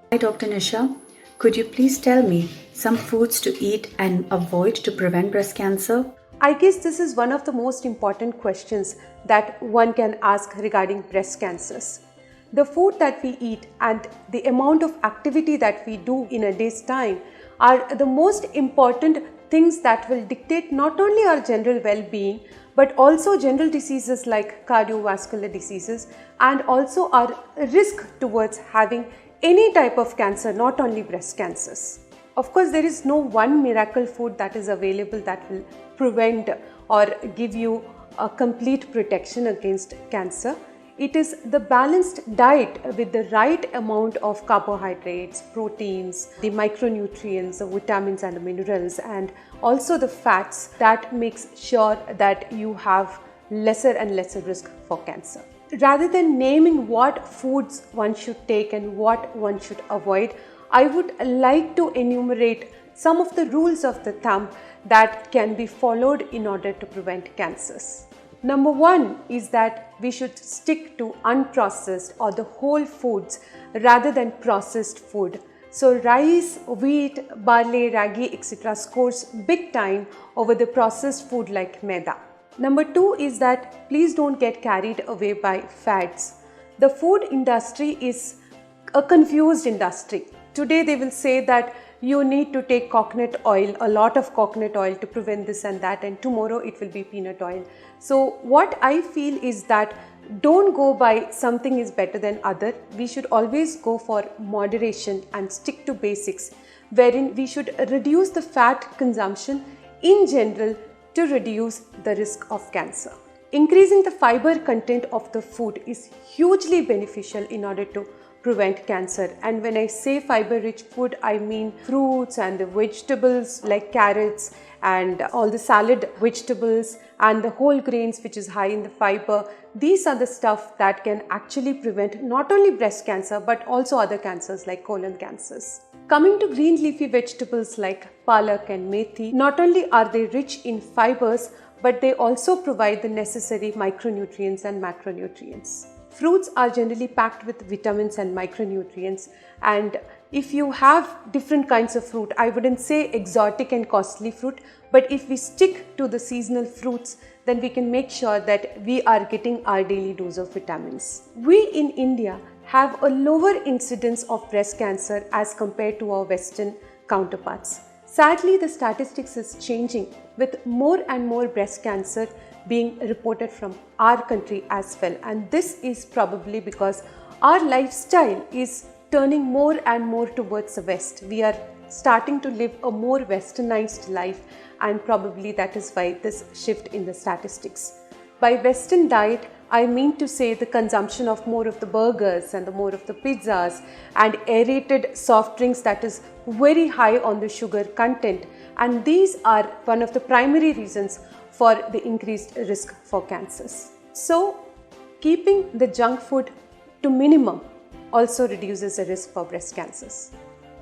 Hi, Dr. Nisha. Could you please tell me some foods to eat and avoid to prevent breast cancer? I guess this is one of the most important questions that one can ask regarding breast cancers. The food that we eat and the amount of activity that we do in a day's time are the most important things that will dictate not only our general well-being but also general diseases like cardiovascular diseases and also our risk towards having any type of cancer, not only breast cancers. Of course, there is no one miracle food that is available that will prevent or give you a complete protection against cancer. It is the balanced diet with the right amount of carbohydrates, proteins, the micronutrients, the vitamins and the minerals, and also the fats that makes sure that you have lesser and lesser risk for cancer. Rather than naming what foods one should take and what one should avoid, I would like to enumerate some of the rules of the thumb that can be followed in order to prevent cancers. Number one is that we should stick to unprocessed or the whole foods rather than processed food. So rice, wheat, barley, ragi, etc. scores big time over the processed food like maida. Number two is that please don't get carried away by fads. The food industry is a confused industry. Today they will say that you need to take coconut oil, a lot of coconut oil to prevent this and that, and tomorrow it will be peanut oil. So what I feel is that don't go by something is better than other. We should always go for moderation and stick to basics, wherein we should reduce the fat consumption in general to reduce the risk of cancer. Increasing the fiber content of the food is hugely beneficial in order to prevent cancer. And when I say fiber rich food, I mean fruits and the vegetables like carrots and all the salad vegetables and the whole grains which is high in the fiber. These are the stuff that can actually prevent not only breast cancer but also other cancers like colon cancers. Coming to green leafy vegetables like palak and methi, not only are they rich in fibers but they also provide the necessary micronutrients and macronutrients. Fruits are generally packed with vitamins and micronutrients, and if you have different kinds of fruit, I wouldn't say exotic and costly fruit, but if we stick to the seasonal fruits, then we can make sure that we are getting our daily dose of vitamins. We in India have a lower incidence of breast cancer as compared to our Western counterparts. Sadly, the statistics is changing with more and more breast cancer being reported from our country as well, and this is probably because our lifestyle is turning more and more towards the West. We are starting to live a more westernized life, and probably that is why this shift in the statistics. By Western diet, I mean to say the consumption of more of the burgers and the more of the pizzas and aerated soft drinks that is very high on the sugar content, and these are one of the primary reasons for the increased risk for cancers. So, keeping the junk food to minimum also reduces the risk for breast cancers.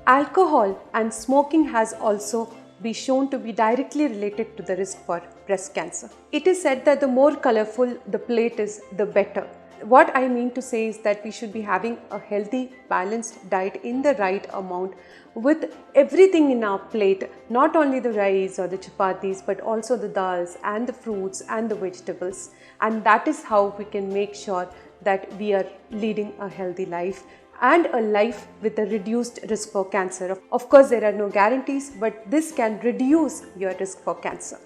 Alcohol and smoking has also been shown to be directly related to the risk for breast cancer. It is said that the more colorful the plate is, the better. What I mean to say is that we should be having a healthy, balanced diet in the right amount with everything in our plate, not only the rice or the chapatis, but also the dals and the fruits and the vegetables. And that is how we can make sure that we are leading a healthy life and a life with a reduced risk for cancer. Of course, there are no guarantees, but this can reduce your risk for cancer.